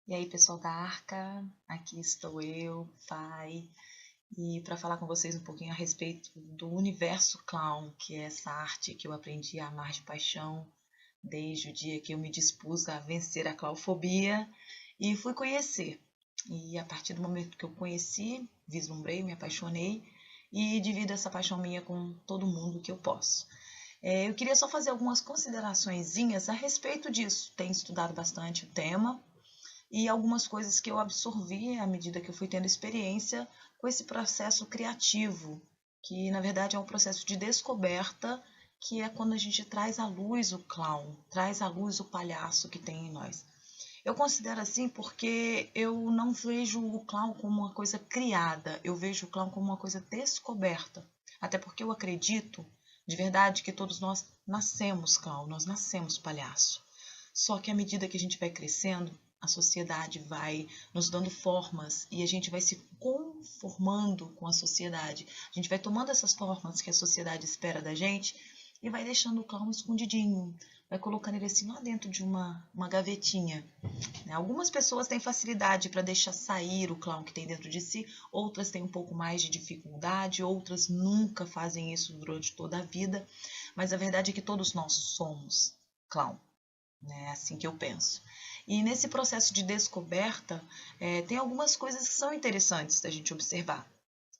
E aí, pessoal da Arca, aqui estou eu, Fai, e para falar com vocês um pouquinho a respeito do universo clown, que é essa arte que eu aprendi a amar de paixão desde o dia que eu me dispus a vencer a claufobia e fui conhecer. E a partir do momento que eu conheci, vislumbrei, me apaixonei e divido essa paixão minha com todo mundo que eu posso. Eu queria só fazer algumas consideraçõezinhas a respeito disso. Tenho estudado bastante o tema e algumas coisas que eu absorvi à medida que eu fui tendo experiência com esse processo criativo, que na verdade é um processo de descoberta, que é quando a gente traz à luz o clown, traz à luz o palhaço que tem em nós. Eu considero assim porque eu não vejo o clown como uma coisa criada, eu vejo o clown como uma coisa descoberta. Até porque eu acredito de verdade que todos nós nascemos clown, nós nascemos palhaço. Só que à medida que a gente vai crescendo, a sociedade vai nos dando formas e a gente vai se conformando com a sociedade. A gente vai tomando essas formas que a sociedade espera da gente e vai deixando o clown escondidinho, vai colocando ele assim lá dentro de uma gavetinha. Algumas pessoas têm facilidade para deixar sair o clown que tem dentro de si, outras têm um pouco mais de dificuldade, outras nunca fazem isso durante toda a vida, mas a verdade é que todos nós somos clown. É assim que eu penso. E nesse processo de descoberta, tem algumas coisas que são interessantes da gente observar.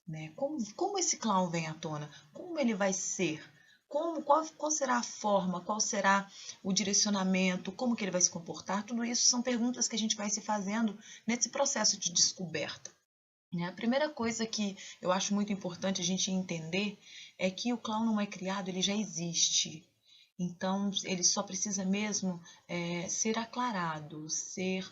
Né? Como esse clown vem à tona? Como ele vai ser? Qual será a forma? Qual será o direcionamento? Como que ele vai se comportar? Tudo isso são perguntas que a gente vai se fazendo nesse processo de descoberta. Né? A primeira coisa que eu acho muito importante a gente entender é que o clown não é criado, ele já existe. Então, ele só precisa mesmo ser aclarado, ser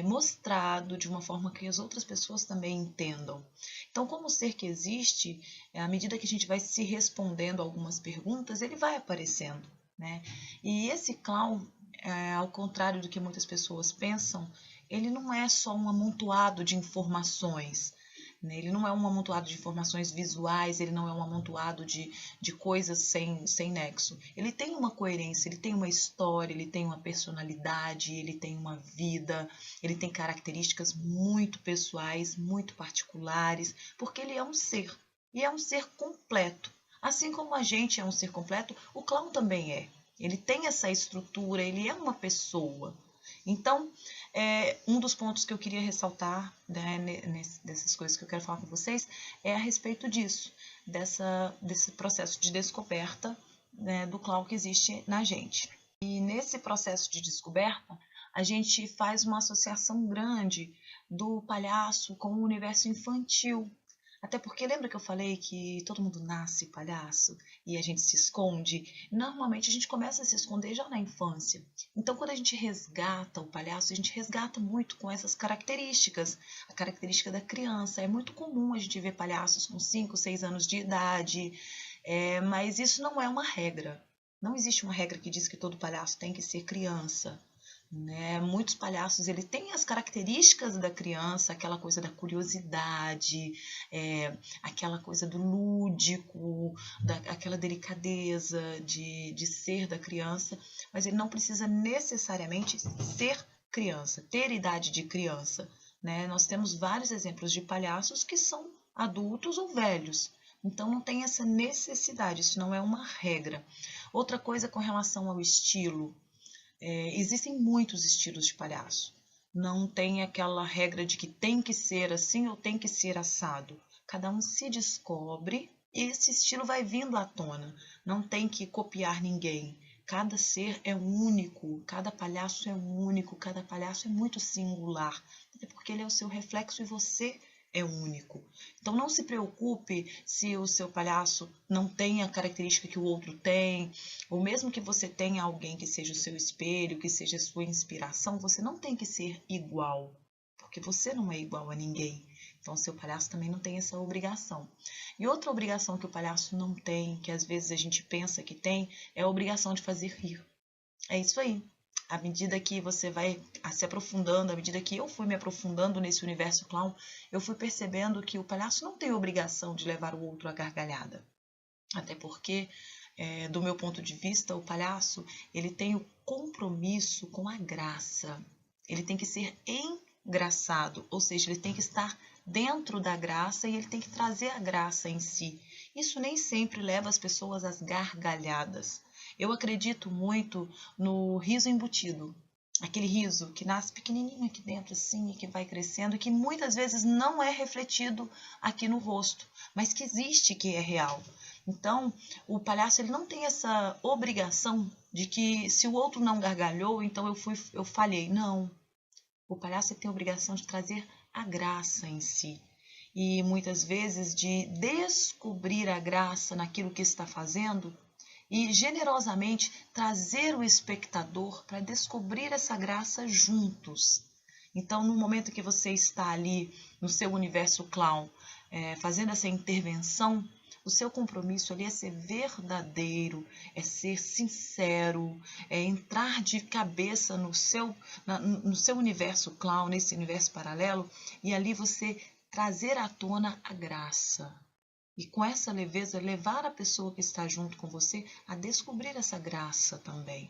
mostrado de uma forma que as outras pessoas também entendam. Então, como ser que existe, à medida que a gente vai se respondendo algumas perguntas, ele vai aparecendo. Né? E esse clown, ao contrário do que muitas pessoas pensam, ele não é só um amontoado de informações. Né? Ele não é um amontoado de informações visuais, ele não é um amontoado de coisas sem nexo. Ele tem uma coerência, ele tem uma história, ele tem uma personalidade, ele tem uma vida, ele tem características muito pessoais, muito particulares, porque ele é um ser, e é um ser completo. Assim como a gente é um ser completo, o clown também é. Ele tem essa estrutura, ele é uma pessoa. Então, um dos pontos que eu queria ressaltar, né, dessas coisas que eu quero falar com vocês é a respeito disso, desse processo de descoberta, né, do clown que existe na gente. E nesse processo de descoberta, a gente faz uma associação grande do palhaço com o universo infantil. Até porque lembra que eu falei que todo mundo nasce palhaço e a gente se esconde? Normalmente a gente começa a se esconder já na infância. Então, quando a gente resgata o palhaço, a gente resgata muito com essas características. A característica da criança. É muito comum a gente ver palhaços com 5, 6 anos de idade, mas isso não é uma regra. Não existe uma regra que diz que todo palhaço tem que ser criança. Né? Muitos palhaços ele têm as características da criança, aquela coisa da curiosidade, aquela coisa do lúdico, aquela delicadeza de ser da criança, mas ele não precisa necessariamente ser criança, ter idade de criança. Né? Nós temos vários exemplos de palhaços que são adultos ou velhos. Então não tem essa necessidade, isso não é uma regra. Outra coisa com relação ao estilo, existem muitos estilos de palhaço. Não tem aquela regra de que tem que ser assim ou tem que ser assado. Cada um se descobre e esse estilo vai vindo à tona. Não tem que copiar ninguém. Cada ser é único, cada palhaço é único, cada palhaço é muito singular. Até porque ele é o seu reflexo e você é único. Então não se preocupe se o seu palhaço não tem a característica que o outro tem, ou mesmo que você tenha alguém que seja o seu espelho, que seja a sua inspiração, você não tem que ser igual, porque você não é igual a ninguém. Então, o seu palhaço também não tem essa obrigação. E outra obrigação que o palhaço não tem, que às vezes a gente pensa que tem, é a obrigação de fazer rir. É isso aí. À medida que você vai se aprofundando, à medida que eu fui me aprofundando nesse universo clown, eu fui percebendo que o palhaço não tem obrigação de levar o outro à gargalhada. Até porque, do meu ponto de vista, o palhaço ele tem o compromisso com a graça. Ele tem que ser engraçado, ou seja, ele tem que estar dentro da graça e ele tem que trazer a graça em si. Isso nem sempre leva as pessoas às gargalhadas. Eu acredito muito no riso embutido. Aquele riso que nasce pequenininho aqui dentro assim e que vai crescendo e que muitas vezes não é refletido aqui no rosto, mas que existe, que é real. Então, o palhaço ele não tem essa obrigação de que se o outro não gargalhou, então eu falhei. Não. O palhaço tem a obrigação de trazer a graça em si. E muitas vezes de descobrir a graça naquilo que está fazendo e generosamente trazer o espectador para descobrir essa graça juntos. Então, no momento que você está ali no seu universo clown, fazendo essa intervenção, o seu compromisso ali é ser verdadeiro, é ser sincero, é entrar de cabeça no seu universo clown, nesse universo paralelo, e ali você trazer à tona a graça. E com essa leveza, levar a pessoa que está junto com você a descobrir essa graça também.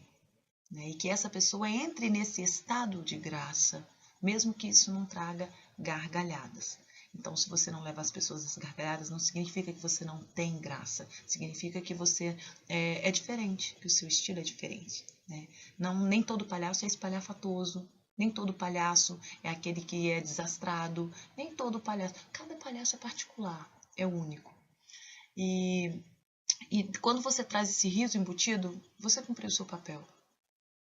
Né? E que essa pessoa entre nesse estado de graça, mesmo que isso não traga gargalhadas. Então, se você não leva as pessoas às gargalhadas, não significa que você não tem graça. Significa que você é diferente, que o seu estilo é diferente. Né? Não, nem todo palhaço é espalhafatoso. Nem todo palhaço é aquele que é desastrado. Nem todo palhaço. Cada palhaço é particular, é único. E quando você traz esse riso embutido, você cumpriu o seu papel.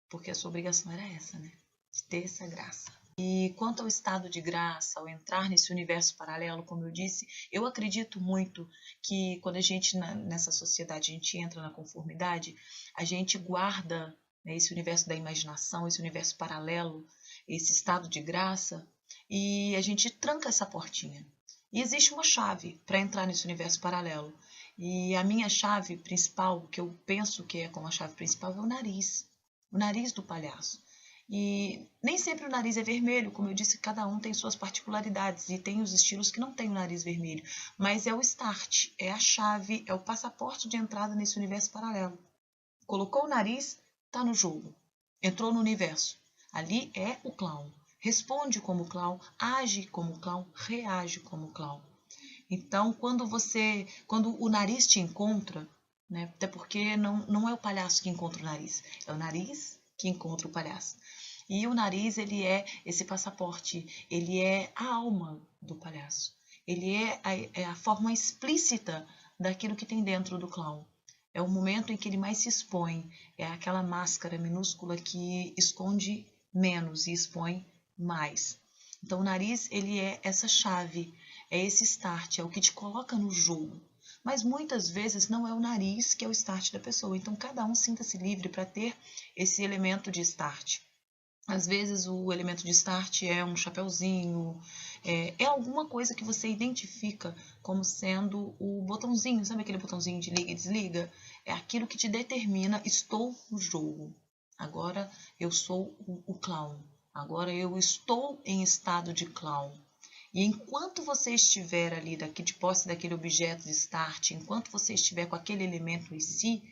Porque a sua obrigação era essa, né? De ter essa graça. E quanto ao estado de graça, ao entrar nesse universo paralelo, como eu disse, eu acredito muito que quando a gente, nessa sociedade, a gente entra na conformidade, a gente guarda, né, esse universo da imaginação, esse universo paralelo, esse estado de graça, e a gente tranca essa portinha. E existe uma chave para entrar nesse universo paralelo. E a minha chave principal, o que eu penso que é como a chave principal, é o nariz do palhaço. E nem sempre o nariz é vermelho, como eu disse, cada um tem suas particularidades e tem os estilos que não têm o nariz vermelho, mas é o start, é a chave, é o passaporte de entrada nesse universo paralelo. Colocou o nariz, está no jogo, entrou no universo, ali é o clown, responde como clown, age como clown, reage como clown. Então, quando o nariz te encontra, né, até porque não é o palhaço que encontra o nariz, é o nariz que encontra o palhaço. E o nariz, ele é esse passaporte, ele é a alma do palhaço. Ele é a forma explícita daquilo que tem dentro do clown. É o momento em que ele mais se expõe, é aquela máscara minúscula que esconde menos e expõe mais. Então, o nariz, ele é essa chave, é esse start, é o que te coloca no jogo. Mas muitas vezes não é o nariz que é o start da pessoa. Então, cada um sinta-se livre para ter esse elemento de start. Às vezes, o elemento de start é um chapeuzinho, é alguma coisa que você identifica como sendo o botãozinho, sabe aquele botãozinho de liga e desliga? É aquilo que te determina, estou no jogo. Agora eu sou o clown. Agora eu estou em estado de clown. E enquanto você estiver ali de posse daquele objeto de start, enquanto você estiver com aquele elemento em si,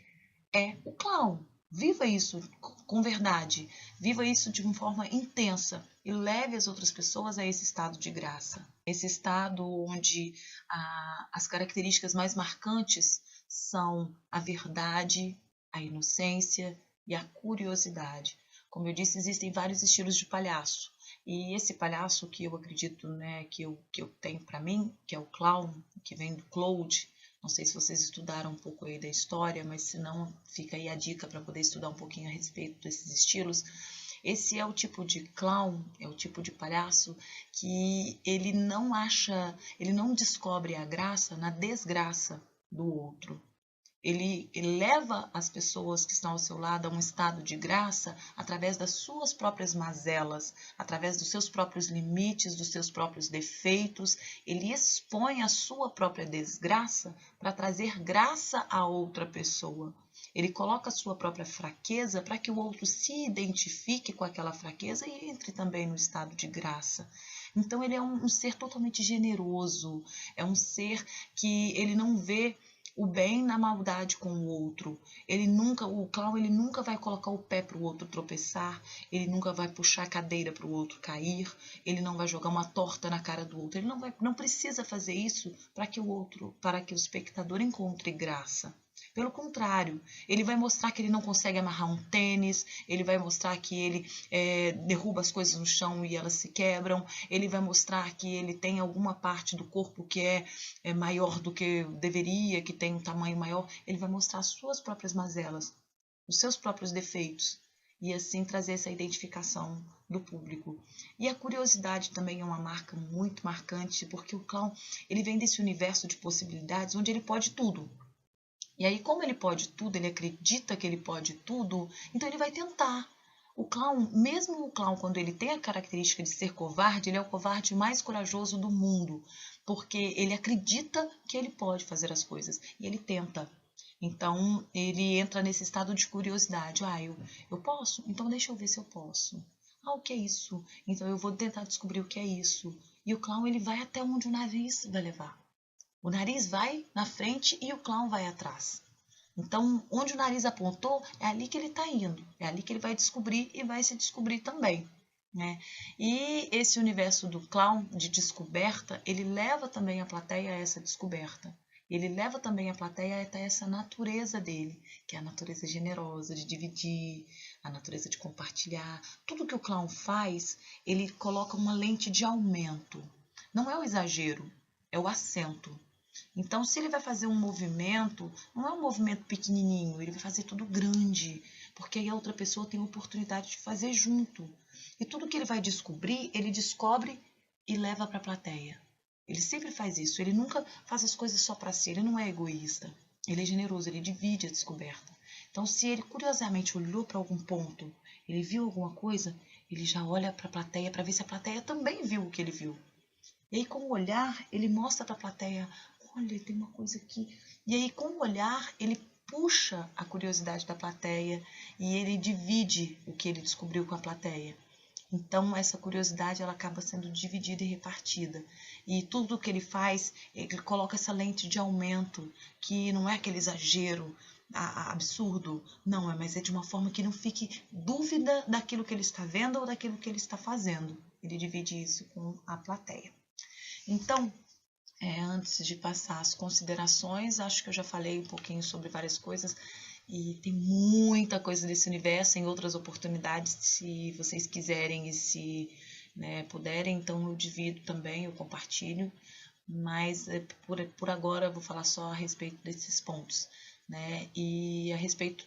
é o clown. Viva isso com verdade, viva isso de uma forma intensa e leve as outras pessoas a esse estado de graça. Esse estado onde as características mais marcantes são a verdade, a inocência e a curiosidade. Como eu disse, existem vários estilos de palhaço. E esse palhaço que eu acredito, né, que eu tenho para mim, que é o clown, que vem do Claude. Não sei se vocês estudaram um pouco aí da história, mas se não, fica aí a dica para poder estudar um pouquinho a respeito desses estilos. Esse é o tipo de clown, é o tipo de palhaço que ele não descobre a graça na desgraça do outro. Ele leva as pessoas que estão ao seu lado a um estado de graça através das suas próprias mazelas, através dos seus próprios limites, dos seus próprios defeitos. Ele expõe a sua própria desgraça para trazer graça a outra pessoa. Ele coloca a sua própria fraqueza para que o outro se identifique com aquela fraqueza e entre também no estado de graça. Então ele é um ser totalmente generoso, é um ser que ele não vê o bem na maldade com o outro. O clown, ele nunca vai colocar o pé para o outro tropeçar, ele nunca vai puxar a cadeira para o outro cair, ele não vai jogar uma torta na cara do outro, ele não precisa fazer isso para que o espectador encontre graça. Pelo contrário, ele vai mostrar que ele não consegue amarrar um tênis, ele vai mostrar que ele derruba as coisas no chão e elas se quebram, ele vai mostrar que ele tem alguma parte do corpo que é maior do que deveria, que tem um tamanho maior. Ele vai mostrar as suas próprias mazelas, os seus próprios defeitos, e assim trazer essa identificação do público. E a curiosidade também é uma marca muito marcante, porque o clown, ele vem desse universo de possibilidades onde ele pode tudo. E aí, como ele pode tudo, ele acredita que ele pode tudo, então ele vai tentar. O clown, mesmo o clown, quando ele tem a característica de ser covarde, ele é o covarde mais corajoso do mundo, porque ele acredita que ele pode fazer as coisas e ele tenta. Então, ele entra nesse estado de curiosidade. Eu posso? Então deixa eu ver se eu posso. O que é isso? Então eu vou tentar descobrir o que é isso. E o clown, ele vai até onde o nariz vai levar. O nariz vai na frente e o clown vai atrás. Então, onde o nariz apontou, é ali que ele está indo. É ali que ele vai descobrir e vai se descobrir também. Né? E esse universo do clown de descoberta, ele leva também a plateia a essa descoberta. Ele leva também a plateia até essa natureza dele, que é a natureza generosa, de dividir, a natureza de compartilhar. Tudo que o clown faz, ele coloca uma lente de aumento. Não é o exagero, é o acento. Então, se ele vai fazer um movimento, não é um movimento pequenininho, ele vai fazer tudo grande, porque aí a outra pessoa tem a oportunidade de fazer junto. E tudo que ele vai descobrir, ele descobre e leva para a plateia. Ele sempre faz isso, ele nunca faz as coisas só para si, ele não é egoísta. Ele é generoso, ele divide a descoberta. Então, se ele curiosamente olhou para algum ponto, ele viu alguma coisa, ele já olha para a plateia para ver se a plateia também viu o que ele viu. E aí, com o olhar, ele mostra para a plateia, olha, tem uma coisa aqui. E aí, com o olhar, ele puxa a curiosidade da plateia e ele divide o que ele descobriu com a plateia. Então, essa curiosidade ela acaba sendo dividida e repartida. E tudo o que ele faz, ele coloca essa lente de aumento, que não é aquele exagero absurdo, não, mas é de uma forma que não fique dúvida daquilo que ele está vendo ou daquilo que ele está fazendo. Ele divide isso com a plateia. Então, antes de passar as considerações, acho que eu já falei um pouquinho sobre várias coisas e tem muita coisa desse universo em outras oportunidades, se vocês quiserem e se puderem, então eu divido também, eu compartilho, mas por agora eu vou falar só a respeito desses pontos. Né? E a respeito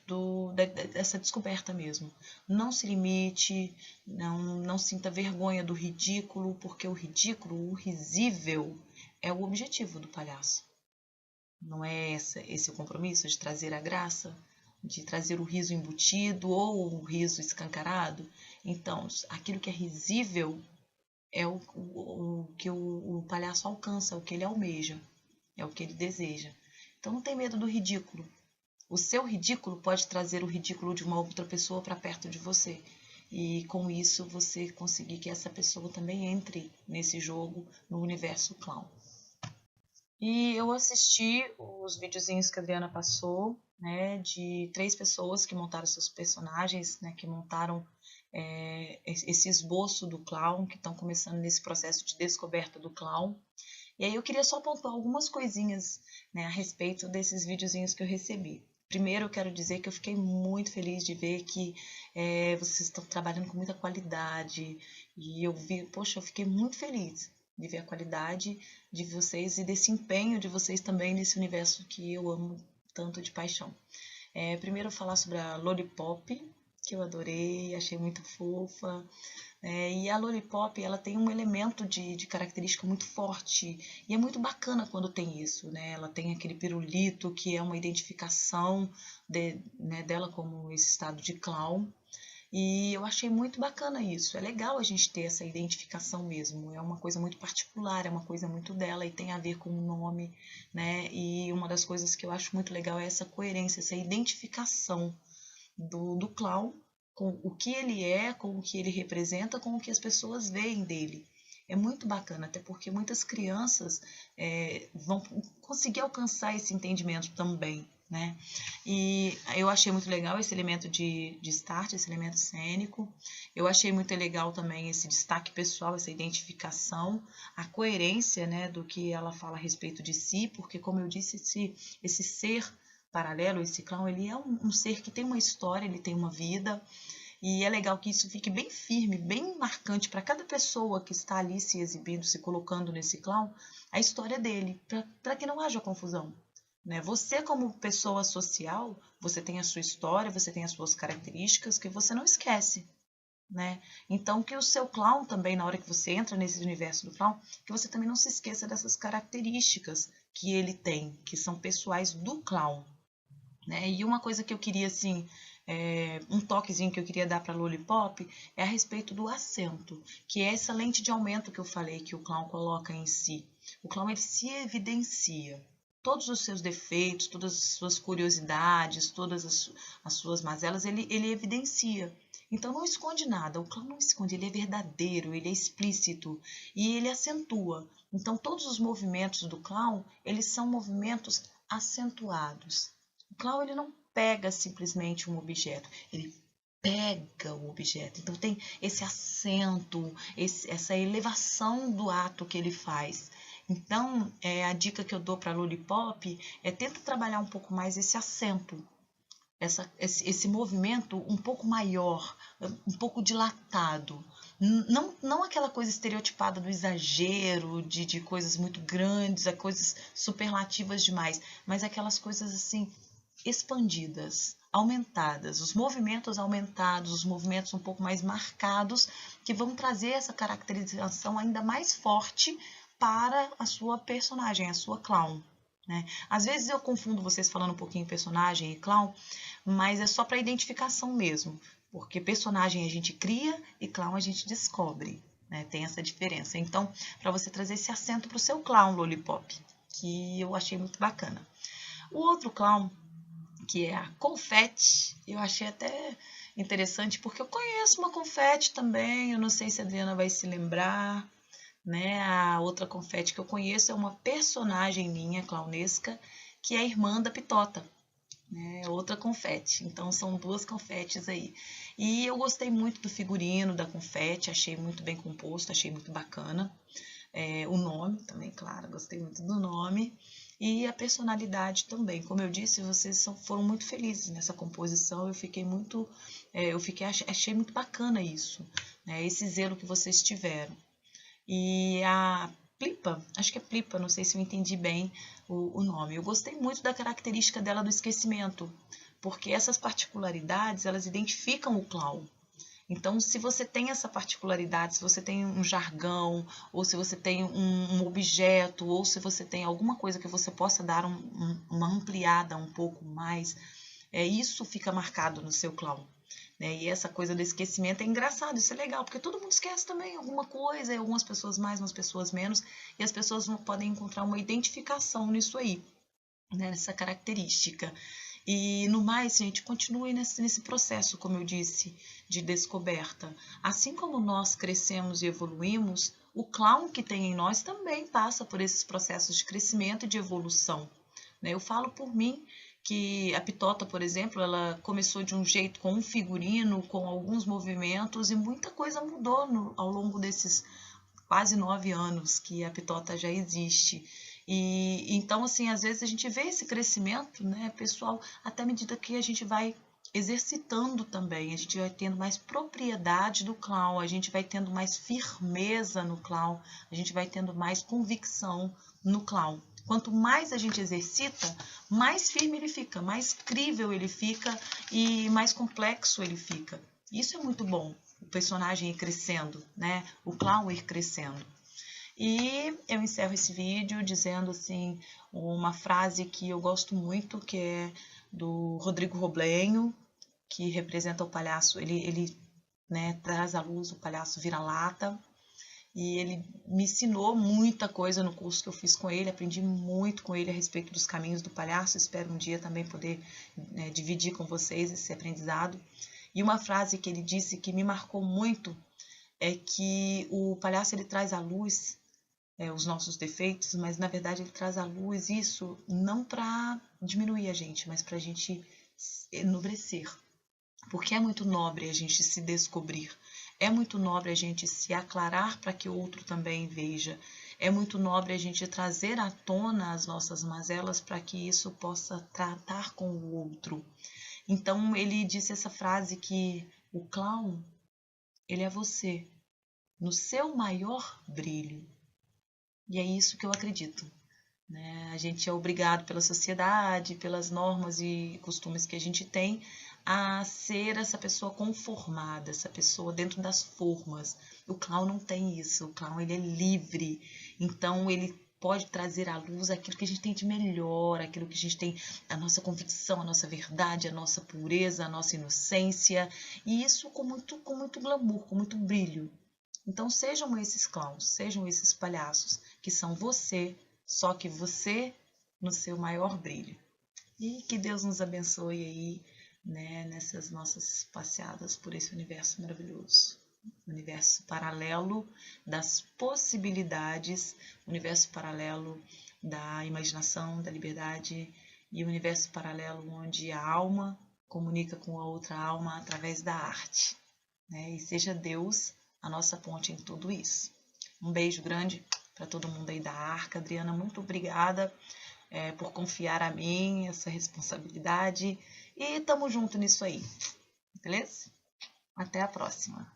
dessa descoberta mesmo. Não se limite, não sinta vergonha do ridículo, porque o ridículo, o risível, é o objetivo do palhaço. Não é esse o compromisso de trazer a graça, de trazer o riso embutido ou o riso escancarado? Então, aquilo que é risível é o que o palhaço alcança, o que ele almeja, é o que ele deseja. Então não tem medo do ridículo. O seu ridículo pode trazer o ridículo de uma outra pessoa para perto de você. E com isso você conseguir que essa pessoa também entre nesse jogo, no universo clown. E eu assisti os videozinhos que a Adriana passou, né, de 3 pessoas que montaram seus personagens, né, que montaram esse esboço do clown, que estão começando nesse processo de descoberta do clown. E aí eu queria só apontar algumas coisinhas, né, a respeito desses videozinhos que eu recebi. Primeiro, eu quero dizer que eu fiquei muito feliz de ver que vocês estão trabalhando com muita qualidade. E eu fiquei muito feliz de ver a qualidade de vocês e desse empenho de vocês também nesse universo que eu amo tanto de paixão. Primeiro, eu vou falar sobre a Lollipop, que eu adorei, achei muito fofa. E a Lollipop, ela tem um elemento de característica muito forte e é muito bacana quando tem isso, né? Ela tem aquele pirulito que é uma identificação dela como esse estado de clown. E eu achei muito bacana isso. É legal a gente ter essa identificação mesmo. É uma coisa muito particular, é uma coisa muito dela e tem a ver com o nome, né? E uma das coisas que eu acho muito legal é essa coerência, essa identificação do clown com o que ele é, com o que ele representa, com o que as pessoas veem dele. é muito bacana, até porque muitas crianças vão conseguir alcançar esse entendimento também, né? E eu achei muito legal esse elemento de start, esse elemento cênico. Eu achei muito legal também esse destaque pessoal, essa identificação, a coerência, né, do que ela fala a respeito de si, porque, como eu disse, esse ser paralelo, esse clown, ele é um ser que tem uma história, ele tem uma vida, e é legal que isso fique bem firme, bem marcante para cada pessoa que está ali se exibindo, se colocando nesse clown, a história dele, para que não haja confusão. Né? Você, como pessoa social, você tem a sua história, você tem as suas características que você não esquece. Né? Então, que o seu clown também, na hora que você entra nesse universo do clown, que você também não se esqueça dessas características que ele tem, que são pessoais do clown. Né? E uma coisa que eu queria, assim, um toquezinho que eu queria dar para Lollipop é a respeito do acento, que é essa lente de aumento que eu falei que o clown coloca em si. O clown, ele se evidencia. Todos os seus defeitos, todas as suas curiosidades, todas as suas mazelas, ele evidencia. Então não esconde nada, o clown não esconde, ele é verdadeiro, ele é explícito e ele acentua. Então todos os movimentos do clown, eles são movimentos acentuados. O clown, ele não pega simplesmente um objeto, ele pega o objeto. Então tem esse acento, essa elevação do ato que ele faz. Então, a dica que eu dou para Lollipop é tenta trabalhar um pouco mais esse acento, esse movimento um pouco maior, um pouco dilatado. Não aquela coisa estereotipada do exagero, de coisas muito grandes, coisas superlativas demais, mas aquelas coisas assim expandidas, aumentadas, os movimentos aumentados, os movimentos um pouco mais marcados, que vão trazer essa caracterização ainda mais forte para a sua personagem, a sua clown. Né? Às vezes eu confundo vocês falando um pouquinho personagem e clown, mas é só para identificação mesmo, porque personagem a gente cria e clown a gente descobre, né? Tem essa diferença. Então, para você trazer esse acento para o seu clown, Lollipop, que eu achei muito bacana. O outro clown, que é a Confete, eu achei até interessante, porque eu conheço uma Confete também, eu não sei se a Adriana vai se lembrar, né? A outra Confete que eu conheço é uma personagem minha, clownesca, que é a irmã da Pitota, né? Outra Confete, então são duas Confetes aí. E eu gostei muito do figurino da Confete, achei muito bem composto, achei muito bacana. O nome também, claro, gostei muito do nome. E a personalidade também. Como eu disse, vocês foram muito felizes nessa composição. Eu fiquei muito, achei muito bacana isso, né? Esse zelo que vocês tiveram. E a Plipa, acho que é Plipa, não sei se eu entendi bem o nome. Eu gostei muito da característica dela do esquecimento, porque essas particularidades, elas identificam o clown. Então, se você tem essa particularidade, se você tem um jargão, ou se você tem um objeto, ou se você tem alguma coisa que você possa dar uma ampliada um pouco mais, isso fica marcado no seu clown. Né? E essa coisa do esquecimento é engraçado, isso é legal, porque todo mundo esquece também alguma coisa, e algumas pessoas mais, umas pessoas menos, e as pessoas podem encontrar uma identificação nisso aí, né? Nessa característica. E no mais, gente, continue nesse processo, como eu disse, de descoberta. Assim como nós crescemos e evoluímos, o clown que tem em nós também passa por esses processos de crescimento e de evolução. Eu falo por mim que a Pitota, por exemplo, ela começou de um jeito com um figurino, com alguns movimentos, e muita coisa mudou ao longo desses quase 9 anos que a Pitota já existe. E então, assim, às vezes a gente vê esse crescimento, né, pessoal, até à medida que a gente vai exercitando também, a gente vai tendo mais propriedade do clown, a gente vai tendo mais firmeza no clown, a gente vai tendo mais convicção no clown. Quanto mais a gente exercita, mais firme ele fica, mais crível ele fica e mais complexo ele fica. Isso é muito bom, o personagem ir crescendo, né? O clown ir crescendo. E eu encerro esse vídeo dizendo assim uma frase que eu gosto muito, que é do Rodrigo Roblenho, que representa o palhaço, ele né, traz à luz o palhaço vira-lata, e ele me ensinou muita coisa no curso que eu fiz com ele, aprendi muito com ele a respeito dos caminhos do palhaço, espero um dia também poder dividir com vocês esse aprendizado. E uma frase que ele disse que me marcou muito é que o palhaço ele traz à luz os nossos defeitos, mas na verdade ele traz à luz isso não para diminuir a gente, mas para a gente enobrecer. Porque é muito nobre a gente se descobrir, é muito nobre a gente se aclarar para que o outro também veja, é muito nobre a gente trazer à tona as nossas mazelas para que isso possa tratar com o outro. Então ele disse essa frase que o clown, ele é você, no seu maior brilho. E é isso que eu acredito. Né? A gente é obrigado pela sociedade, pelas normas e costumes que a gente tem, a ser essa pessoa conformada, essa pessoa dentro das formas. O clown não tem isso, o clown ele é livre, então ele pode trazer à luz aquilo que a gente tem de melhor, aquilo que a gente tem, a nossa convicção, a nossa verdade, a nossa pureza, a nossa inocência, e isso com muito glamour, com muito brilho. Então sejam esses clowns, sejam esses palhaços, que são você, só que você no seu maior brilho. E que Deus nos abençoe aí, né, nessas nossas passeadas por esse universo maravilhoso. Universo paralelo das possibilidades, universo paralelo da imaginação, da liberdade e o universo paralelo onde a alma comunica com a outra alma através da arte. Né? E seja Deus a nossa ponte em tudo isso. Um beijo grande para todo mundo aí da Arca. Adriana, muito obrigada por confiar a mim essa responsabilidade. E tamo junto nisso aí. Beleza? Até a próxima.